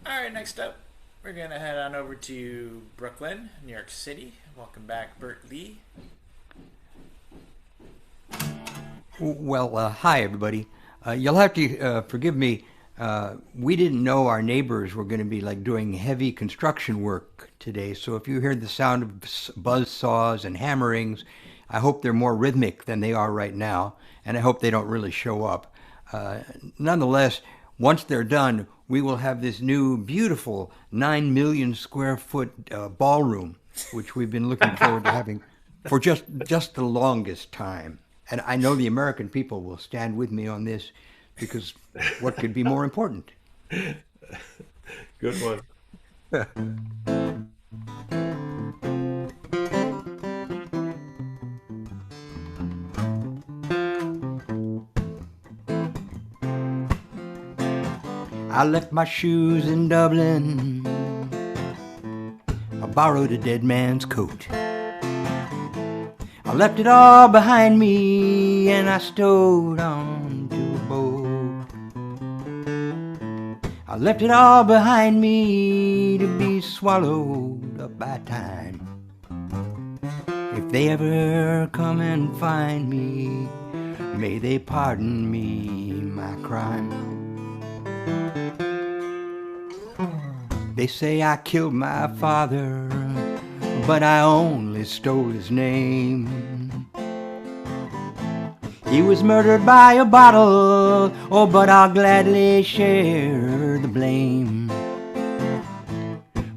All right, next up, we're going to head on over to Brooklyn, New York City. Welcome back, Bert Lee. Well, hi everybody. You'll have to forgive me. We didn't know our neighbors were going to be like doing heavy construction work today. So if you hear the sound of buzz saws and hammerings, I hope they're more rhythmic than they are right now, and I hope they don't really show up. Uh, Nonetheless, once they're done, we will have this new beautiful 9 million square foot ballroom, which we've been looking forward to having for just the longest time. And I know the American people will stand with me on this because what could be more important? Good one. I left my shoes in Dublin. I borrowed a dead man's coat. I left it all behind me and I stowed on to a boat. I left it all behind me to be swallowed up by time. If they ever come and find me, may they pardon me my crime. They say I killed my father, but I only stole his name. He was murdered by a bottle, oh, but I'll gladly share the blame.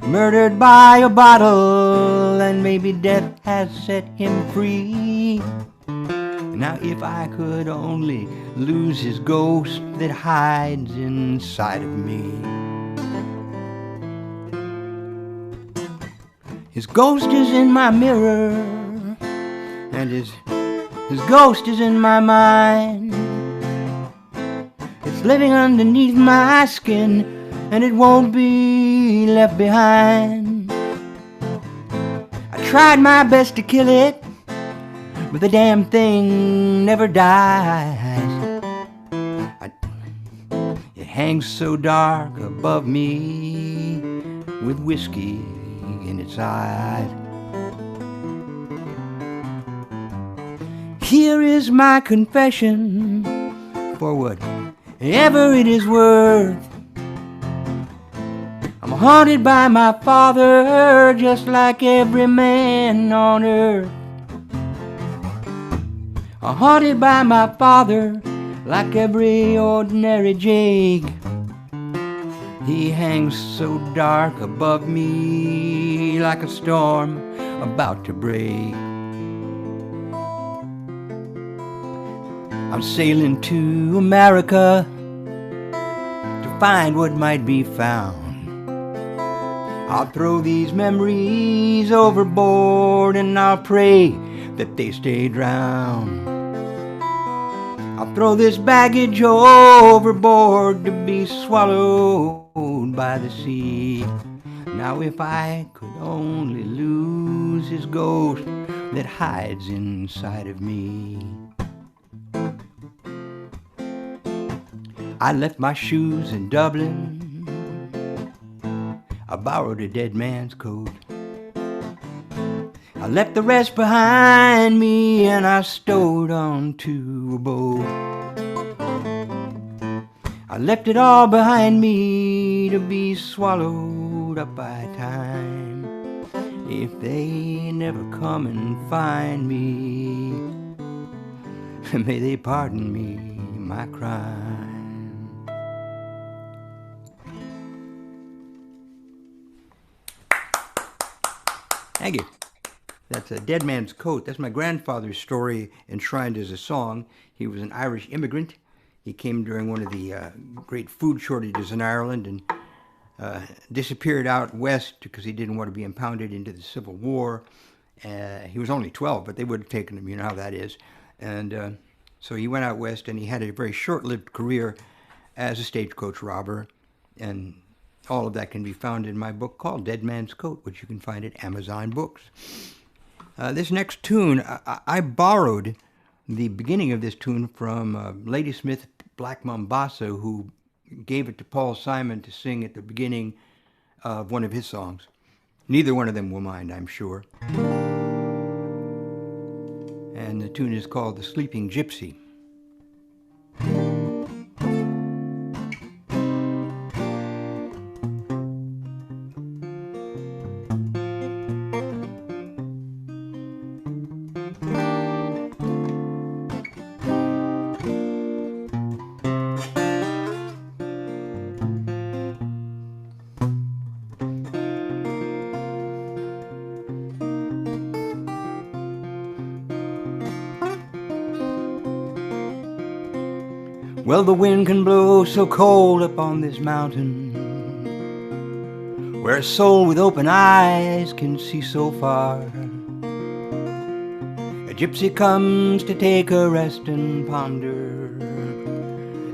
Murdered by a bottle, and maybe death has set him free. Now if I could only lose his ghost that hides inside of me. His ghost is in my mirror, and his ghost is in my mind. It's living underneath my skin, and it won't be left behind. I tried my best to kill it, but the damn thing never dies. It hangs so dark above me with whiskey in its eyes. Here is my confession, for whatever it is worth. I'm haunted by my father, just like every man on earth. I'm haunted by my father, like every ordinary jig. He hangs so dark above me, like a storm about to break. I'm sailing to America to find what might be found. I'll throw these memories overboard and I'll pray that they stay drowned. I'll throw this baggage overboard to be swallowed by the sea. Now if I could only lose his ghost that hides inside of me. I left my shoes in Dublin. I borrowed a dead man's coat. I left the rest behind me and I stowed onto a boat. I left it all behind me to be swallowed up by time. If they never come and find me, may they pardon me my crime. Thank you. That's a dead man's coat. That's my grandfather's story enshrined as a song. He was an Irish immigrant. He came during one of the great food shortages in Ireland and disappeared out west because he didn't want to be impounded into the Civil War. He was only 12, but they would have taken him. You know how that is. And so he went out west, and he had a very short-lived career as a stagecoach robber. And all of that can be found in my book called Dead Man's Coat, which you can find at Amazon Books. This next tune, I borrowed the beginning of this tune from Ladysmith Black Mambazo, who gave it to Paul Simon to sing at the beginning of one of his songs. Neither one of them will mind, I'm sure. And the tune is called The Sleeping Gypsy. Well, the wind can blow so cold up on this mountain, where a soul with open eyes can see so far. A gypsy comes to take a rest and ponder,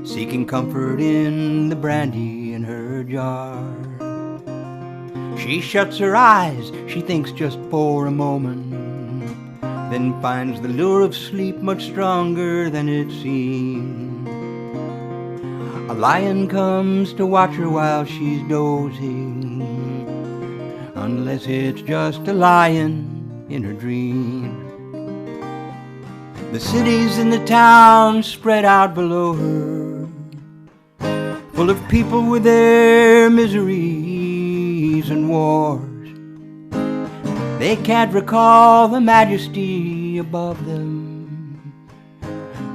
seeking comfort in the brandy in her jar. She shuts her eyes, she thinks just for a moment, then finds the lure of sleep much stronger than it seems. A lion comes to watch her while she's dozing, unless it's just a lion in her dream. The cities and the towns spread out below her, full of people with their miseries and wars. They can't recall the majesty above them,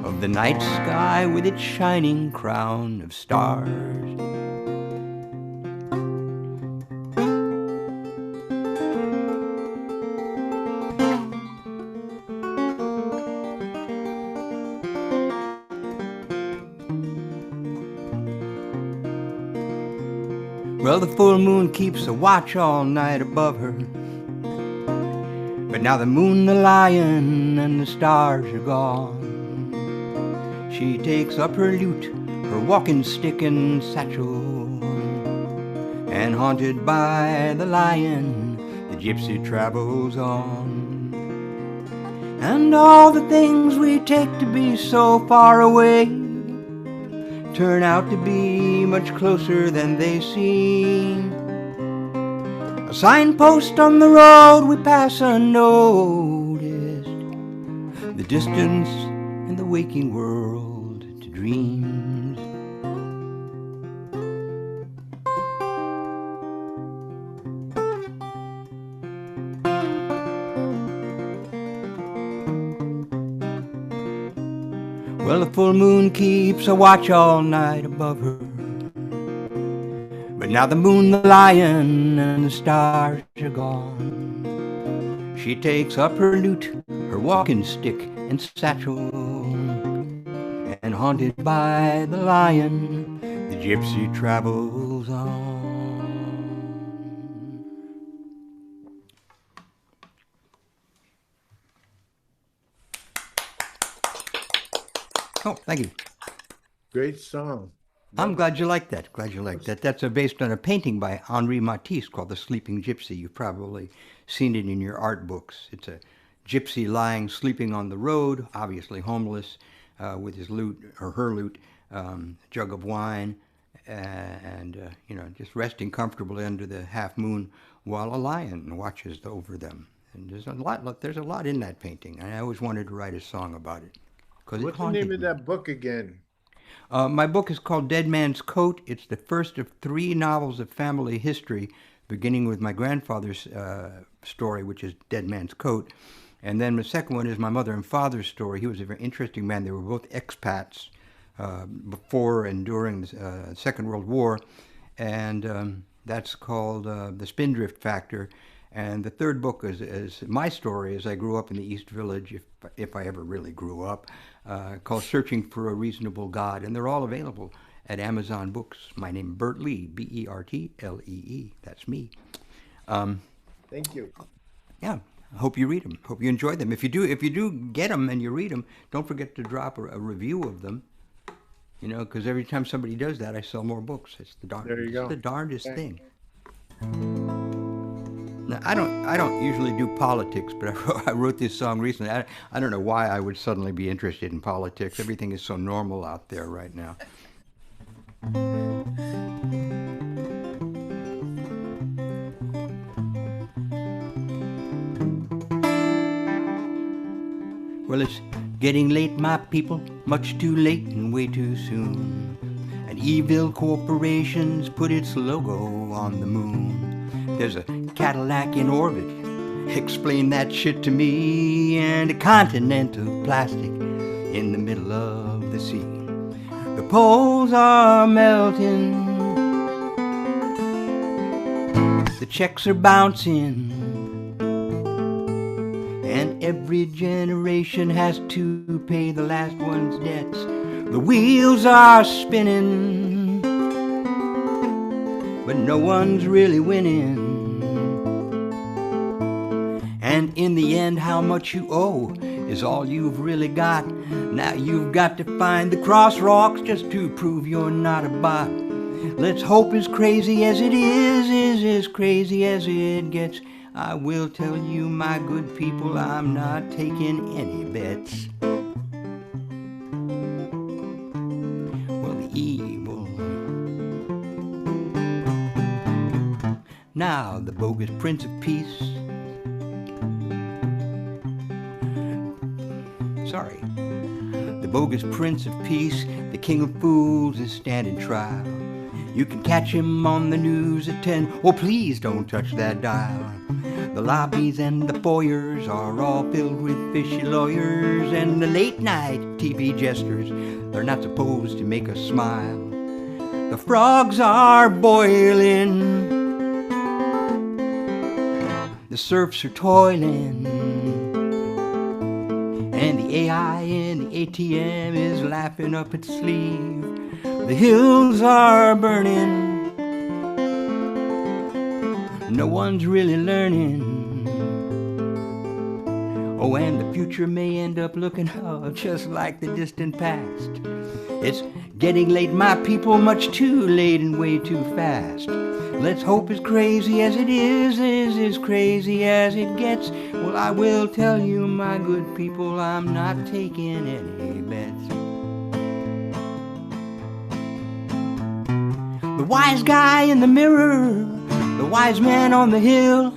of the night sky with its shining crown of stars. Well, the full moon keeps a watch all night above her, but now the moon, the lion, and the stars are gone. She takes up her lute, her walking stick and satchel, and haunted by the lion, the gypsy travels on. And all the things we take to be so far away turn out to be much closer than they seem. A signpost on the road we pass unnoticed, the distance in the waking world to dreams. Well, the full moon keeps a watch all night above her, but now the moon, the lion, and the stars are gone. She takes up her lute, her walking stick and satchel, and haunted by the lion, the gypsy travels on. Oh, thank you. Great song. I'm glad you like that. Glad you like that. That's based on a painting by Henri Matisse called The Sleeping Gypsy. You've probably seen it in your art books. It's a gypsy sleeping on the road, obviously homeless, with his lute, or her lute, jug of wine, and just resting comfortably under the half moon while a lion watches over them. And there's a lot in that painting. I always wanted to write a song about it. What's the name of that book again? My book is called Dead Man's Coat. It's the first of 3 novels of family history, beginning with my grandfather's story, which is Dead Man's Coat. And then the second one is my mother and father's story. He was a very interesting man. They were both expats before and during the Second World War. And that's called The Spindrift Factor. And the third book is my story as I grew up in the East Village, if I ever really grew up, called Searching for a Reasonable God. And they're all available at Amazon Books. My name is Bert Lee, Bertlee. That's me. Thank you. Yeah, I hope you read them. Hope you enjoy them. If you do get them and you read them, don't forget to drop a review of them. Because every time somebody does that, I sell more books. It's the darndest thing. Now, I don't usually do politics, but I wrote this song recently. I don't know why I would suddenly be interested in politics. Everything is so normal out there right now. Well, it's getting late, my people, much too late and way too soon. An evil corporation's put its logo on the moon. There's a Cadillac in orbit, explain that shit to me, and a continent of plastic in the middle of the sea. The poles are melting, the checks are bouncing, and every generation has to pay the last one's debts. The wheels are spinning, but no one's really winning. And in the end, how much you owe is all you've really got. Now you've got to find the cross rocks just to prove you're not a bot. Let's hope as crazy as it is as crazy as it gets. I will tell you, my good people, I'm not taking any bets. Well, the evil. Now the bogus Prince of Peace. Sorry. The bogus Prince of Peace, the King of Fools, is standing trial. You can catch him on the news at 10. Oh, please don't touch that dial. The lobbies and the foyers are all filled with fishy lawyers, and the late night TV jesters, they're not supposed to make us smile. The frogs are boiling, the serfs are toiling, and the AI in the ATM is laughing up its sleeve. The hills are burning, no one's really learning. Oh, and the future may end up looking just like the distant past. It's getting late, my people, much too late and way too fast. Let's hope as crazy as it is as crazy as it gets. Well, I will tell you, my good people, I'm not taking any bets. The wise guy in the mirror, the wise man on the hill,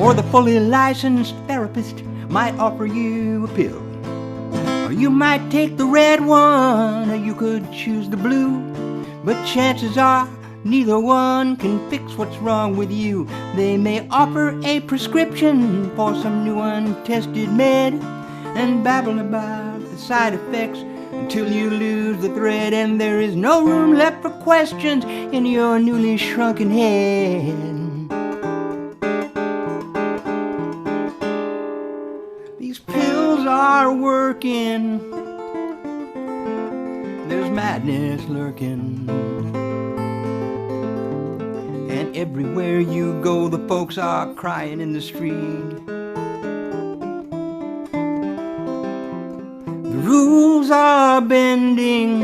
or the fully licensed therapist might offer you a pill. Or you might take the red one, or you could choose the blue. But chances are neither one can fix what's wrong with you. They may offer a prescription for some new untested med and babble about the side effects until you lose the thread, and there is no room left for questions in your newly shrunken head. These pills are working, there's madness lurking, and everywhere you go the folks are crying in the street. The rules are bending,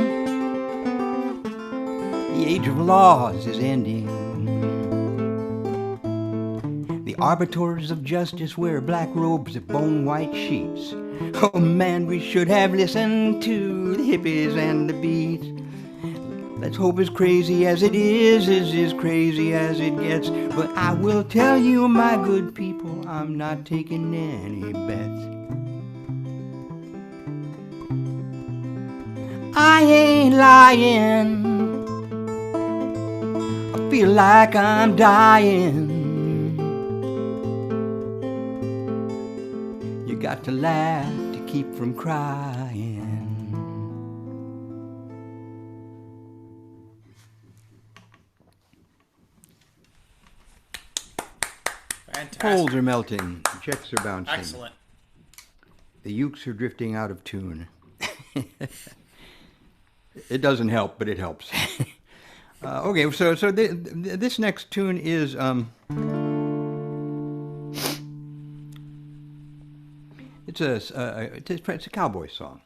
the age of laws is ending. The arbiters of justice wear black robes of bone white sheets. Oh man, we should have listened to the hippies and the beats. Let's hope as crazy as it is as crazy as it gets. But I will tell you, my good people, I'm not taking any bets. I ain't lying, I feel like I'm dying. You got to laugh to keep from crying. Fantastic. Poles are melting, checks are bouncing. Excellent. The ukes are drifting out of tune. It doesn't help, but it helps. Okay, so this next tune is it's a cowboy song.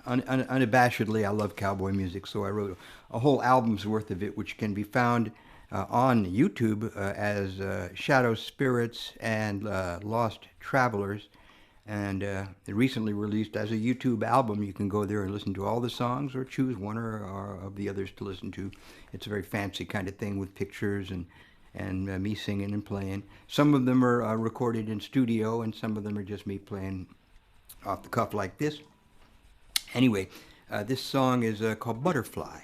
Unabashedly, I love cowboy music, so I wrote a whole album's worth of it, which can be found on YouTube as Shadow Spirits and Lost Travelers. And it recently released as a YouTube album. You can go there and listen to all the songs or choose one or of the others to listen to. It's a very fancy kind of thing with pictures and me singing and playing. Some of them are recorded in studio, and some of them are just me playing off the cuff like this. Anyway, this song is called Butterfly.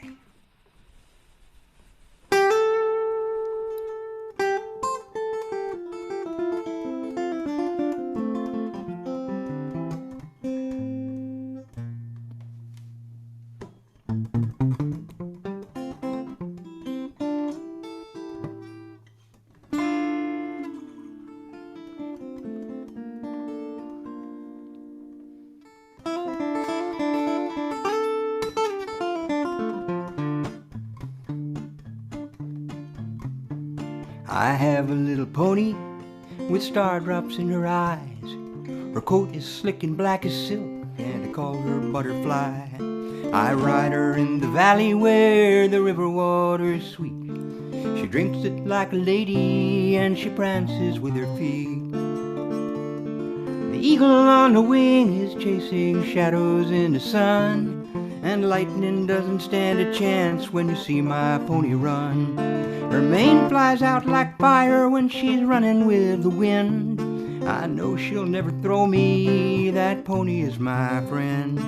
I have a little pony with star drops in her eyes. Her coat is slick and black as silk, and I call her Butterfly. I ride her in the valley where the river water is sweet. She drinks it like a lady, and she prances with her feet. The eagle on the wing is chasing shadows in the sun, and lightning doesn't stand a chance when you see my pony run. Her mane flies out like fire when she's running with the wind. I know she'll never throw me, that pony is my friend.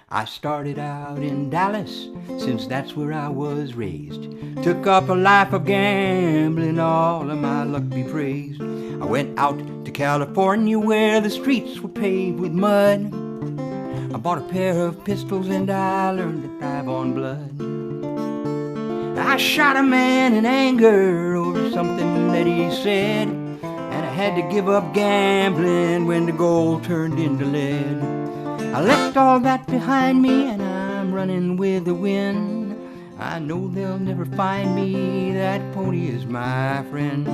I started out in Dallas, since that's where I was raised. Took up a life of gambling, all of my luck be praised. I went out to California where the streets were paved with mud. I bought a pair of pistols and I learned to dive on blood. I shot a man in anger over something that he said, and I had to give up gambling when the gold turned into lead. I left all that behind me and I'm running with the wind. I know they'll never find me, that pony is my friend.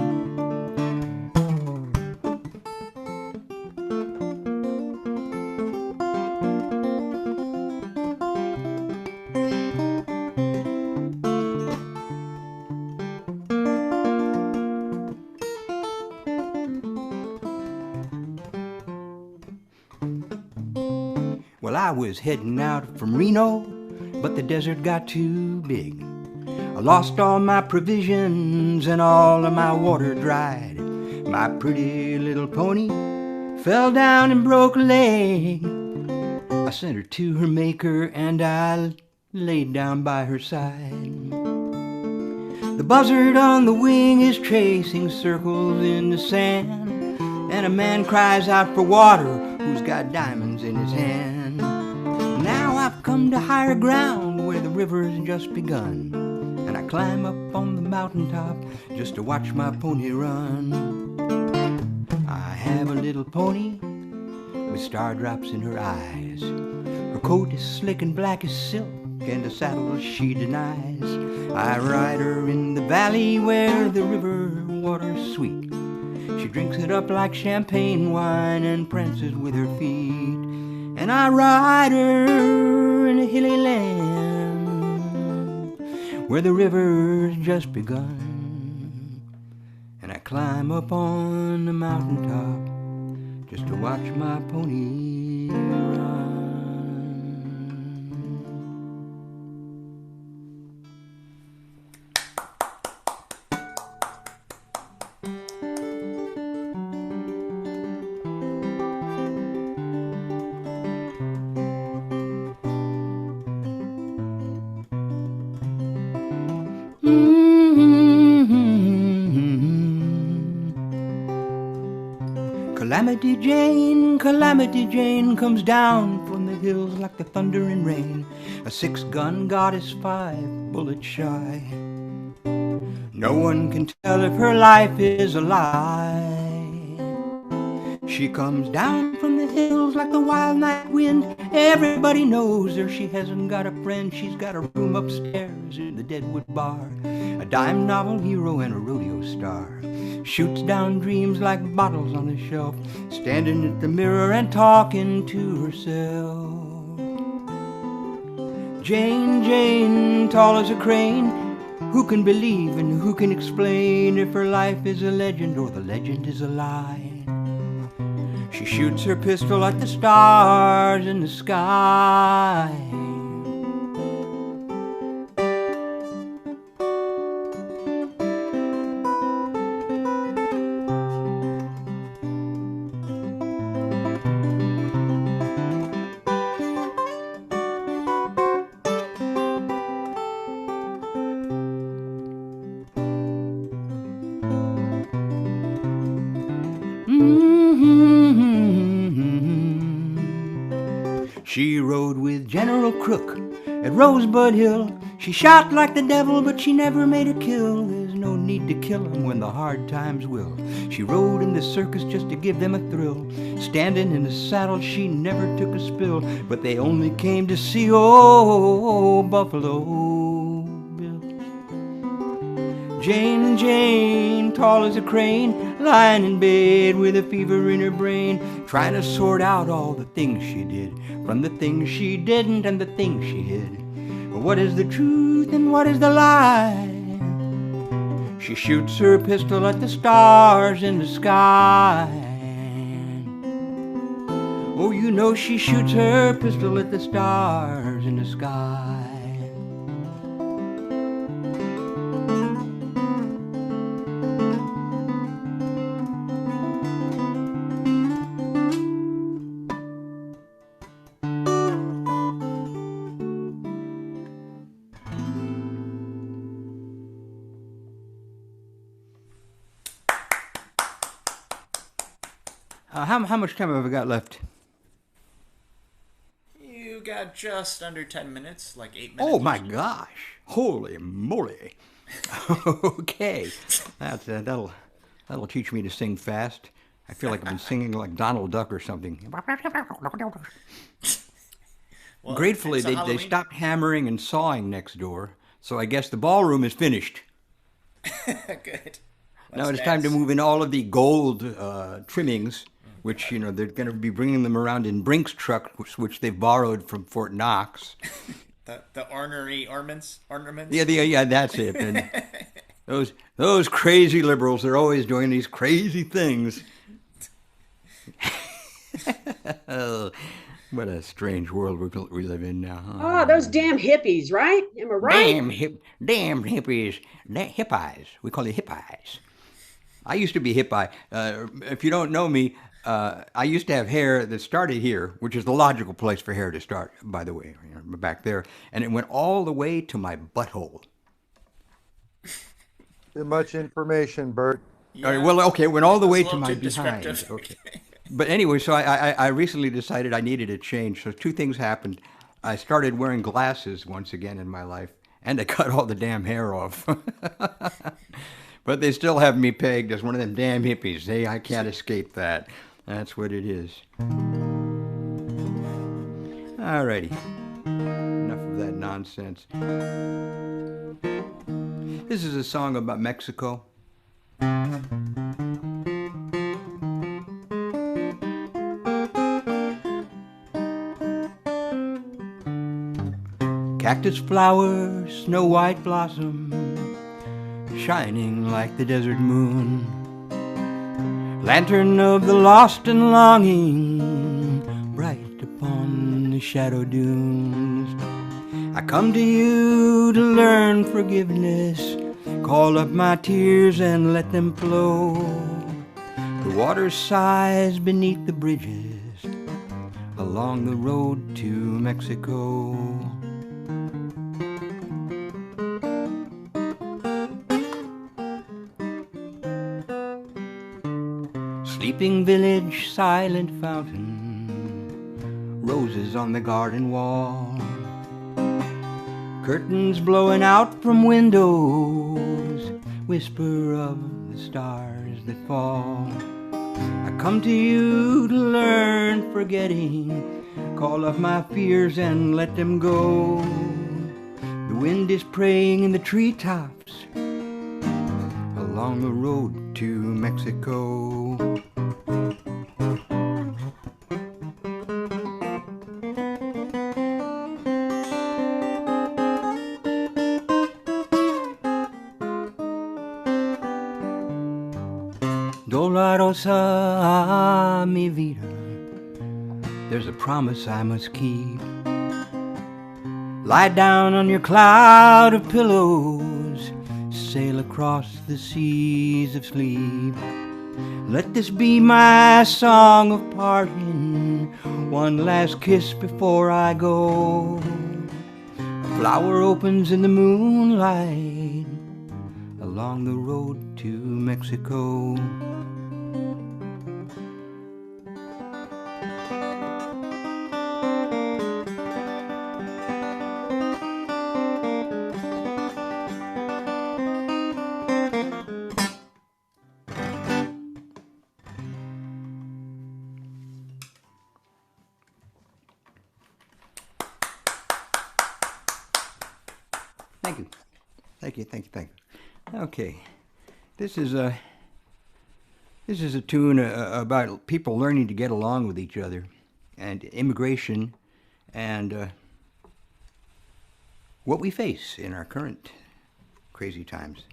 Well, I was heading out from Reno, but the desert got too big. I lost all my provisions and all of my water dried. My pretty little pony fell down and broke a leg. I sent her to her maker and I laid down by her side. The buzzard on the wing is tracing circles in the sand, and a man cries out for water who's got diamonds in his hand. Now I've come to higher ground where the river's just begun, and I climb up on the mountaintop just to watch my pony run. I have a little pony with star drops in her eyes. Her coat is slick and black as silk, and the saddle she denies. I ride her in the valley where the river water's sweet. She drinks it up like champagne wine and prances with her feet. And I ride her in a hilly land where the river's just begun, and I climb up on the mountaintop just to watch my pony run. Calamity Jane comes down from the hills like the thunder and rain. A 6-gun goddess 5 bullets shy. No one can tell if her life is a lie. She comes down from the hills like the wild night wind. Everybody knows her, she hasn't got a friend. She's got a room upstairs in the Deadwood Bar, a dime novel hero and a rodeo star. Shoots down dreams like bottles on the shelf, standing at the mirror and talking to herself. Jane, Jane, tall as a crane, who can believe and who can explain if her life is a legend or the legend is a lie? She shoots her pistol at the stars in the sky. She rode with General Crook at Rosebud Hill. She shot like the devil, but she never made a kill. There's no need to kill 'em when the hard times will. She rode in the circus just to give them a thrill. Standing in the saddle, she never took a spill. But they only came to see old Buffalo Bill. Jane, tall as a crane, lying in bed with a fever in her brain, trying to sort out all the things she did from the things she didn't and the things she hid. What is the truth and what is the lie? She shoots her pistol at the stars in the sky. Oh, you know she shoots her pistol at the stars in the sky. How much time have I got left? You got just under 10 minutes, like 8 minutes. Oh my gosh! Holy moly! Okay, that'll teach me to sing fast. I feel like I've been singing like Donald Duck or something. Well, Gratefully, they stopped hammering and sawing next door, so I guess the ballroom is finished. Good. Now it's time to move in all of the gold trimmings, which, you know, they're going to be bringing them around in Brink's truck, which they've borrowed from Fort Knox. the ornaments. Yeah, that's it. And those crazy liberals, they're always doing these crazy things. Oh, what a strange world we live in now. Huh? Oh, those damn hippies, right? Am I right? Damn hippies. Hippies. We call it hippies. I used to be hippie. If you don't know me, I used to have hair that started here, which is the logical place for hair to start, by the way, back there. And it went all the way to my butthole. Too much information, Bert. Yeah. All right, well, okay, it went all the way to my too behind. descriptive. Okay. But anyway, so I recently decided I needed a change. So two things happened. I started wearing glasses once again in my life, and I cut all the damn hair off. But they still have me pegged as one of them damn hippies. Hey, I can't escape that. That's what it is. Alrighty. Enough of that nonsense. This is a song about Mexico. Cactus flowers, snow white blossom, shining like the desert moon. Lantern of the lost and longing, bright upon the shadow dunes. I come to you to learn forgiveness, call up my tears and let them flow. The water sighs beneath the bridges, along the road to Mexico. Sleeping village, silent fountain, roses on the garden wall, curtains blowing out from windows, whisper of the stars that fall. I come to you to learn forgetting, call up my fears and let them go. The wind is praying in the treetops, along the road to Mexico. Dolorosa mi vida. There's a promise I must keep. Lie down on your cloud of pillows, sail across the seas of sleep. Let this be my song of parting, one last kiss before I go. A flower opens in the moonlight along the road to Mexico. Thank you. Okay, this is a tune about people learning to get along with each other, and immigration, and what we face in our current crazy times.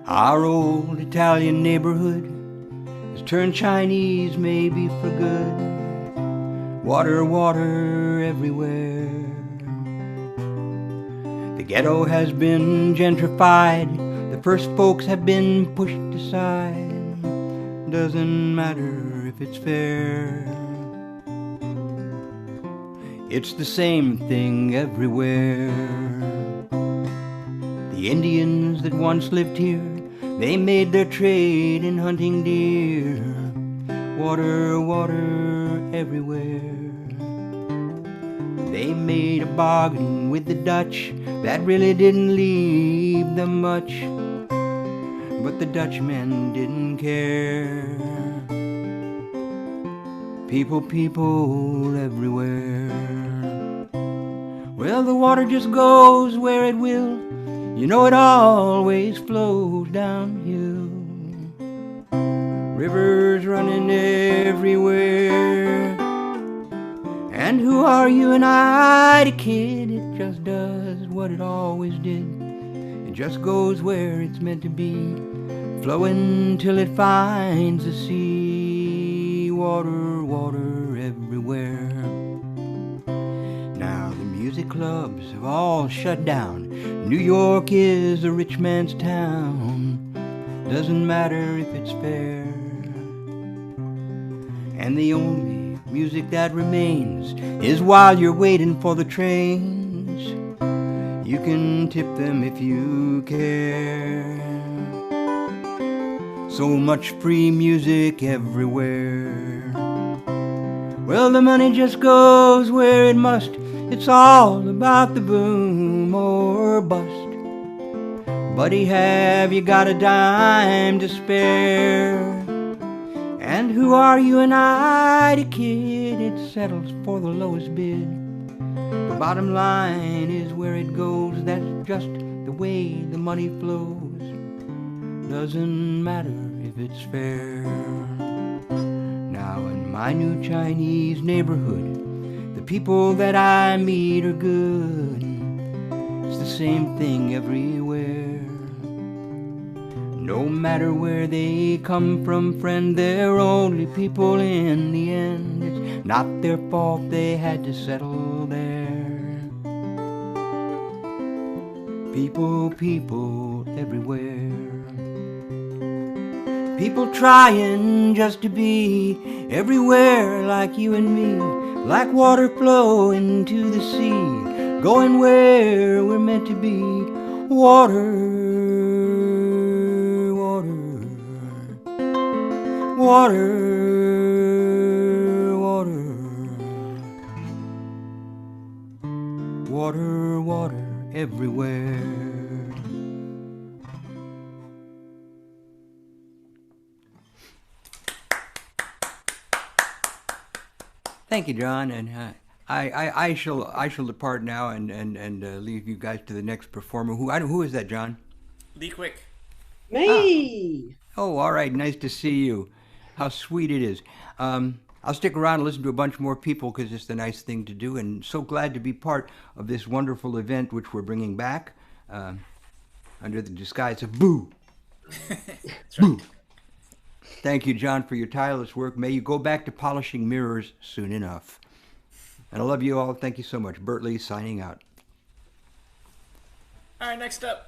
Our old Italian neighborhood has turned Chinese, maybe for good. Water, water everywhere. The ghetto has been gentrified. The first folks have been pushed aside. Doesn't matter if it's fair. It's the same thing everywhere. The Indians that once lived here, they made their trade in hunting deer. Water, water everywhere. They made a bargain with the Dutch that really didn't leave them much, but the Dutchmen didn't care. People, people everywhere. Well, the water just goes where it will. You know it always flows downhill. Rivers running everywhere. And who are you and I, the kid? It just does what it always did. It just goes where it's meant to be, flowing till it finds the sea. Water, water everywhere. Now the music clubs have all shut down. New York is a rich man's town. Doesn't matter if it's fair. And the only music that remains is while you're waiting for the trains. You can tip them if you care. So much free music everywhere. Well, the money just goes where it must. It's all about the boom or bust. Buddy, have you got a dime to spare? And who are you and I, the kid? It settles for the lowest bid. The bottom line is where it goes. That's just the way the money flows. Doesn't matter if it's fair. Now in my new Chinese neighborhood, the people that I meet are good. It's the same thing everywhere. No matter where they come from, friend, they're only people in the end. It's not their fault they had to settle there. People, people everywhere. People trying just to be everywhere like you and me, like water flowing to the sea, going where we're meant to be. Water, water, water, water, water, water everywhere. Thank you, John, and I shall depart now and leave you guys to the next performer. Who is that, John? Lee Quick. Me. Oh, all right. Nice to see you. How sweet it is. I'll stick around and listen to a bunch more people because it's the nice thing to do, and so glad to be part of this wonderful event which we're bringing back under the disguise of Boo. That's right. Boo. Thank you, John, for your tireless work. May you go back to polishing mirrors soon enough. And I love you all. Thank you so much. Bert Lee signing out. All right, next up,